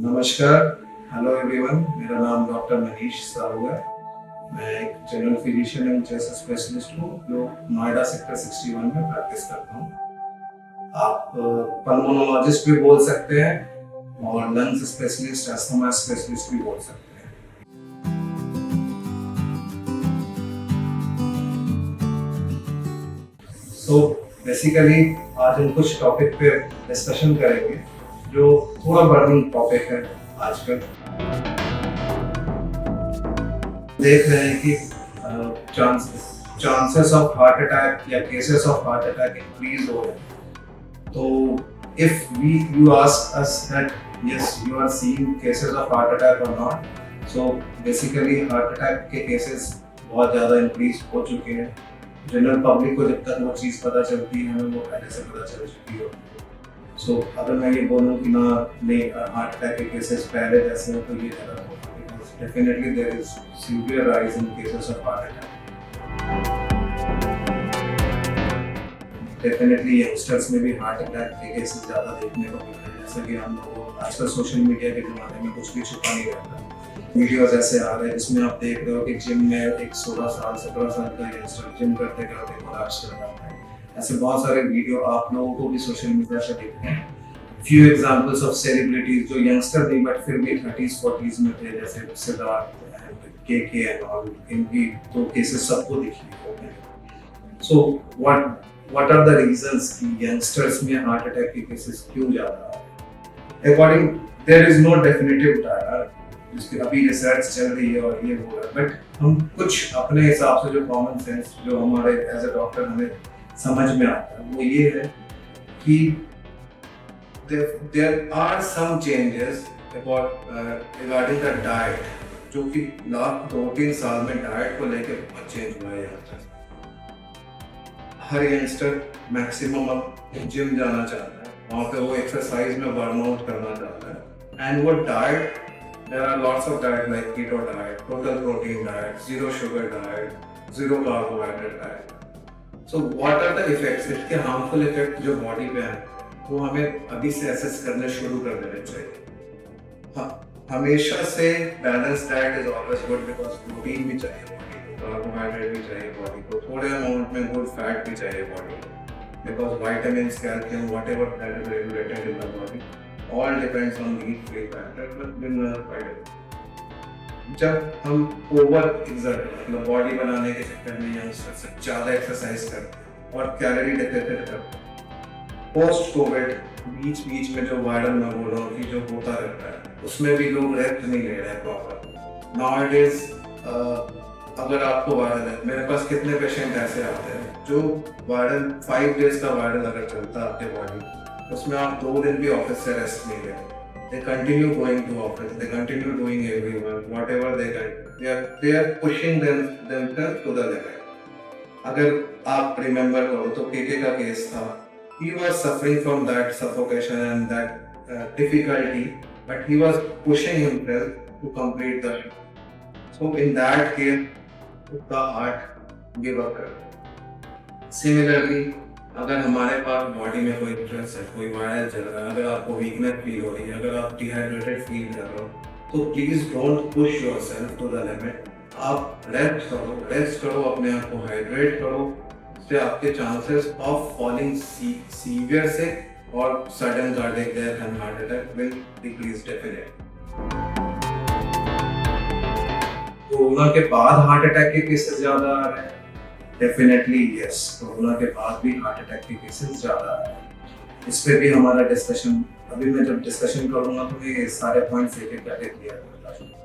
नमस्कार, hello everyone. मेरा नाम डॉक्टर मनीष साहू है। मैं एक general physician and chest specialist हूँ जो नोएडा सेक्टर 61 में प्रैक्टिस करता हूँ। आप पल्मोनोलॉजिस्ट भी बोल सकते हैं और लंग्स स्पेशलिस्ट, अस्थमा स्पेशलिस्ट भी बोल सकते हैं। सो बेसिकली आज हम कुछ टॉपिक पे डिस्कशन करेंगे जो थोड़ा बर्निंग टॉपिक है आजकल। देख रहे हैं कि चांसेस ऑफ हार्ट अटैक या cases of heart attack increase हो रहे हैं। तो if you ask us that yes you are seeing cases of heart attack और not, so basically heart attack के केसेस बहुत ज़्यादा इंक्रीज हो चुके हैं। जनरल पब्लिक को जब तक वो चीज़ पता चलती है हमें वो पहले से पता चल चुकी होती है। सो अगर मैं ये बोलूँ कि ना नहीं हार्ट अटैक के केसेस पहले जैसे हो तो ये ज़्यादा होगा, because definitely there is severe rise in cases of heart attack. Definitely youngsters में भी हार्ट अटैक के केसेस ज़्यादा देखने को मिल रहे हैं। जैसा कि हम लोग आजकल सोशल मीडिया के ज़माने में कुछ भी छुपा नहीं रहता। वीडियोस ऐसे आ रहे हैं जिसमें आप देख रहे हो कि जिम में एक 16 साल 17 साल का यंगस्टर जिम करते करते कोलैप्स कर जाता है। ऐसे बहुत सारे वीडियो आप लोगों को भी सोशल मीडिया से दिखते हैं। फ्यू एग्जांपल्स ऑफ सेलिब्रिटीज जो यंगस्टर नहीं बट फिर भी 30s 40s में थे, जैसे सिद्धार्थ के एंड ऑल, इनकी तो केसेस सबको दिखी होते हैं। So what are the reasons कि यंगस्टर्स में हार्ट अटैक के केसेस क्यों ज्यादा है? According there is no definitive data, जिसकी अभी रिसर्च चल रही है और ये हो रहा है, बट हम कुछ अपने हिसाब से जो कॉमन सेंस जो हमारे एज अ डॉक्टर हमें समझ में आता है वो ये है कि there are some changes regarding the diet, जो कि लास्ट 2-3 साल में डाइट को लेकर बहुत चेंज हुआ है। हर यंगस्टर मैक्सिमम अब जिम जाना चाहता है, वहाँ पे वो एक्सरसाइज में बर्न आउट करना चाहता है, एंड वो diet there are lots of diet like keto diet, total protein diet, zero sugar diet, zero carbohydrate diet. So what are the effects? इसके harmful effect जो बॉडी पे हैं वो हमें अभी से असेस करने शुरू कर देने चाहिए। हाँ, हमेशा से balance diet is always good, because protein भी चाहिए बॉडी को, कार्बोहाइड्रेट भी चाहिए बॉडी को, थोड़े अमाउंट में गुड फैट भी चाहिए बॉडी को, because vitamins, calcium, whatever that is regulated in the body all depends on meat-free factor, but mineral fiber। जब हम ओवर एग्जर्ट मतलब बॉडी बनाने के चक्कर में यंगस्टर से ज़्यादा एक्सरसाइज करते हैं और कैलोरी डेफिसिट करते हैं, पोस्ट कोविड बीच में जो वायरल मैं बोल रहा हूँ कि जो होता रहता है उसमें भी लोग रेस्ट नहीं ले रहे हैं प्रॉपर। नाउअडेज अगर आपको वायरल है, मेरे पास कितने पेशेंट ऐसे आते हैं जो वायरल 5 डेज का वायरल अगर चलता है आपके बॉडी, उसमें आप 2 दिन भी ऑफिस से रेस्ट नहीं लेते। They continue going to office, they continue doing everyone, whatever they can. They are pushing themselves to the limit। अगर आप रिमेम्बर करो तो केके का केस था, he was suffering from that suffocation and that difficulty, but he was pushing himself to complete the show। So in that case, उसका heart give up कर। Similarly, अगर हमारे पास बॉडी में कोई स्ट्रेस है, कोई वायरल चल रहा है, अगर आपको वीकनेस फील हो रही है, अगर आप डिहाइड्रेटेड फील कर रहे हो, तो please don't push yourself to the limit. आप रेस्ट करो, अपने आप को हाइड्रेट करो। इससे आपके चांसेस ऑफ फॉलिंग सीवियर से और sudden cardiac death and heart attack will decrease definitely. Corona के बाद हार्ट अटैक के केसेस ज्यादा आ रहे हैं। डेफिनेटली यस, कोरोना के बाद भी हार्ट अटैक के केसेस ज़्यादा आए हैं। इस पे भी हमारा डिस्कशन, अभी मैं जब डिस्कशन करूँगा तो मैं ये सारे पॉइंट्स एक एक करके क्लियर करूँगा।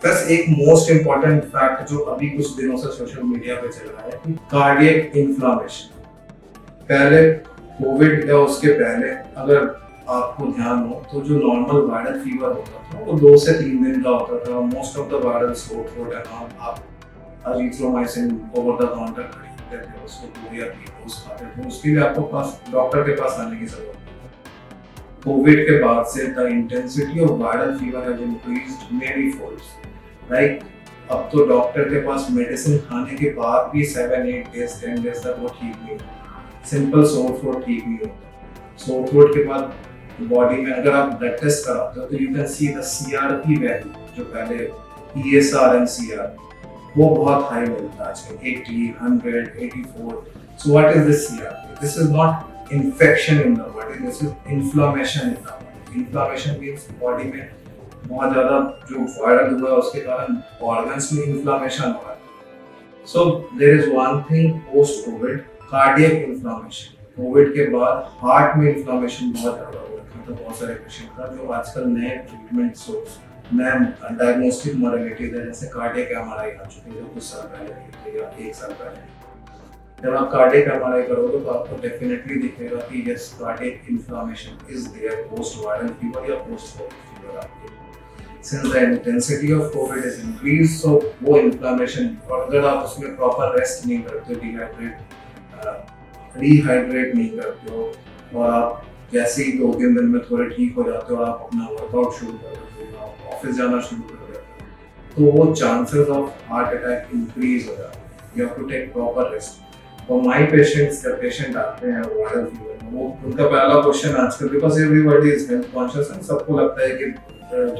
बस एक मोस्ट इम्पॉर्टेंट फैक्ट जो अभी कुछ दिनों से सोशल मीडिया पे चल रहा है कि कार्डियक इन्फ्लामेशन। पहले कोविड या उसके पहले अगर आपको ध्यान हो तो जो नॉर्मल वायरल फीवर होता था वो 2 से 3 दिन का होता था। Most of the viral throat and आप अरिथ्रोमाइसिन ओवर द काउंटर खरीदते थे, उसको 2 या 3 डोज खाते थे, उसके लिए आपको पास डॉक्टर के पास आने की जरूरत है। कोविड के बाद से the intensity of viral fever has increased many folds. Like अब तो डॉक्टर के पास मेडिसिन खाने के बाद भी 7-8 डेज 10 डेज तक वो ठीक नहीं होता। सिंपल सोर थ्रोट ठीक नहीं होता। सोर थ्रोट के बाद बॉडी में अगर आप ब्लड टेस्ट कराते हो तो you can see the CRP value, जो पहले ईएसआर एंड सीआर वो बहुत हाई मिलता है आजकल, 80, 100, 84. So what is this CRP? This is not infection in the body, this is inflammation in the body. Inflammation means body में बहुत ज़्यादा जो वायरल हुआ है उसके कारण organs में inflammation हो रहा है. So there is one thing post COVID, cardiac inflammation. COVID के बाद हार्ट में inflammation बहुत ज़्यादा हो रहा है, तो बहुत सारे पेशेंट का जो आजकल नए ट्रीटमेंट सोर्स, नए डायग्नोस्टिक मॉडलिटीज है, जैसे कार्डियक एमआरआई आ चुकी है जो कुछ साल पहले की थी या 1 साल पहले. जब आप कार्डियक एमआरआई करोगे तो आपको डेफिनेटली दिखेगा कि yes cardiac inflammation is there post viral fever या पोस्ट कोविड फीवर आपके. Since the intensity of covid is increase, so वो इन्फ्लेमेशन, और अगर आप उसमें प्रॉपर रेस्ट नहीं करते हो, डिहाइड्रेट नहीं करते हो, और आप जैसे ही 2-3 दिन में थोड़े ठीक हो जाते हो, आप अपना वर्कआउट शुरू कर देते हो, आप ऑफिस जाना शुरू कर देते हो, तो वो chances of heart attack increase हो जाते हैं. You have to take proper rest. और माय पेशेंट्स, जब पेशेंट आते हैं वायरल फीवर में, वो उनका पहला क्वेश्चन आजकल, because everybody is health conscious and सबको लगता है कि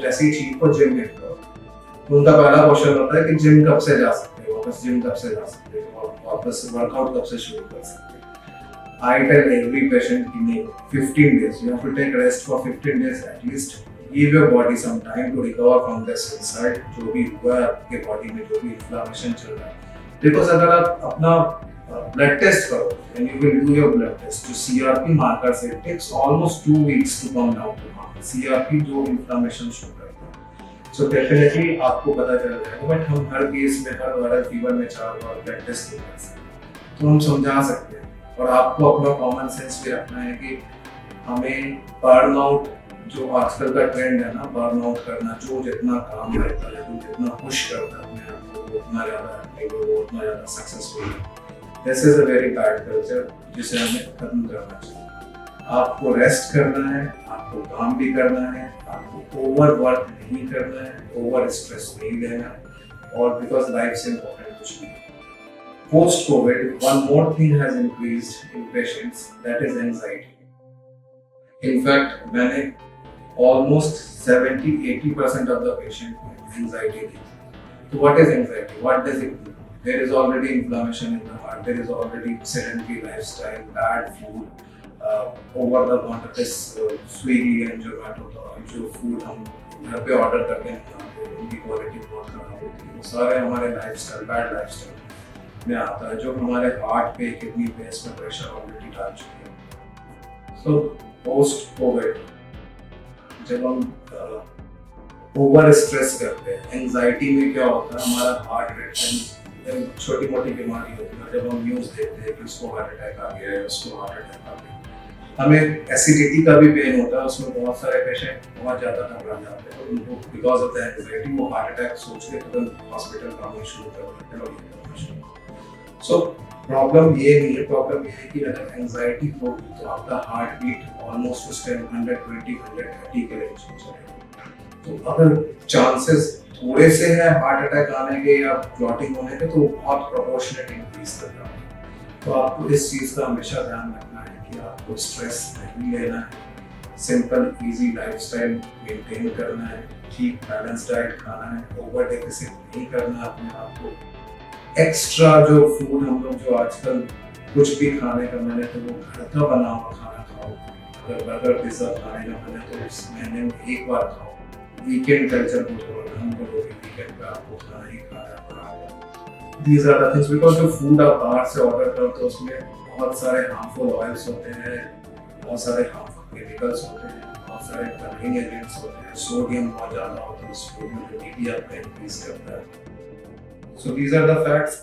जैसे ही ठीक हो जिम में करो, तो उनका पहला क्वेश्चन होता है कि जिम कब से जा सकते हैं, वापस जिम कब से जा सकते हैं, वापस वर्कआउट कब से शुरू कर सकते हैं. I tell every patient कि नहीं, 15 days, you have to take rest for 15 days at least. Give your body some time to recover from this insult, जो भी हुआ है आपके बॉडी में, जो भी इन्फ्लेमेशन चल रहा है. बिकॉज अगर आप अपना ब्लड टेस्ट करो, and you will do your blood test, जो CRP markers है, it takes almost 2 weeks to come down to marker. CRP जो इन्फ्लेमेशन शो करता है, so definitely आपको पता चल जाएगा. बट हम हर केस में, हर वायरल फीवर में 4 बार ब्लड टेस्ट नहीं कर सकते, तो हम समझा सकते हैं. और आपको अपना कॉमन सेंस भी रखना है कि हमें बर्नआउट, जो आजकल का ट्रेंड है ना, बर्नआउट करना, जो जितना काम करता है, जो जितना पुश करता है अपने आप को, वो उतना ज़्यादा एक्टिव, वो उतना ज़्यादा successful. This is a very bad culture जिसे हमें खत्म करना चाहिए. आपको रेस्ट करना है, आपको काम भी करना है, आपको ओवर वर्क नहीं करना है, ओवर स्ट्रेस नहीं लेना, और बिकॉज लाइफ से इम्पोर्टेंट कुछ नहीं. Post COVID, one more thing has increased in patients, that is anxiety. In fact, मैंने almost 70-80% of the patient with anxiety. So what is anxiety? What does it do? There is already inflammation in the heart. There is already sedentary lifestyle, bad food, over the counter this Swiggy and Zomato, जो food हम घर पे order करके खाते हैं, उनकी quality बहुत खराब होती है. वो सारे हमारे lifestyle, bad lifestyle में आता है, जो हमारे हार्ट पे, किडनी पे, इसमें प्रेशर ऑलरेडी डाल चुके हैं. सो पोस्ट कोविड जब हम ओवर स्ट्रेस करते हैं, एंजाइटी में क्या होता है, हमारा हार्ट रेट, छोटी मोटी बीमारी होती है, जब हम न्यूज़ देखते हैं कि उसको हार्ट अटैक आ गया है, उसको हार्ट अटैक आ गया, हमें एसिडिटी का भी पेन होता है, उसमें बहुत सारे पेशेंट बहुत ज़्यादा घबरा जाते हैं, तो उनको बिकॉज ऑफ द एंजाइटी वो हार्ट अटैक सोच के तुरंत हॉस्पिटल का आना शुरू कर देते हैं. सो प्रॉब्लम ये नहीं है, प्रॉब्लम ये है कि अगर एंजाइटी होगी तो आपका हार्ट बीट ऑलमोस्ट उस टाइम 120-130 के रेंज में चलेगा. तो अगर चांसेस थोड़े से है हार्ट अटैक आने के या क्लॉटिंग होने के, तो बहुत प्रोपोर्शनेट इंक्रीज कर रहा है. तो आपको इस चीज़ का हमेशा ध्यान रखना है कि आपको स्ट्रेस नहीं लेना है, सिंपल इजी लाइफस्टाइल मेंटेन करना है, ठीक बैलेंस डाइट खाना है, ओवर डेफिसिट नहीं करना अपने आप को. एक्स्ट्रा जो फूड हम लोग जो आजकल कुछ भी खाने का मैंने, तो वो घर का बना हुआ खाना खाओ. अगर बर्गर पिज्जा खाने का मैंने, तो इस महीने में 1 बार खाओ. वीकेंड कल्चर को थोड़ा कम करो, वीकेंड पे आपको खाना ही खाना है. These are the things, because जो फूड आप बाहर से ऑर्डर करते हो उसमें बहुत सारे हार्मफुल ऑयल्स होते हैं, बहुत सारे हार्मफुल केमिकल्स होते हैं, बहुत सारे कलरिंग एजेंट्स होते हैं, सोडियम बहुत ज़्यादा होता है उस फूड में, जो बीपी आपका इंक्रीज करता है. So these are the facts.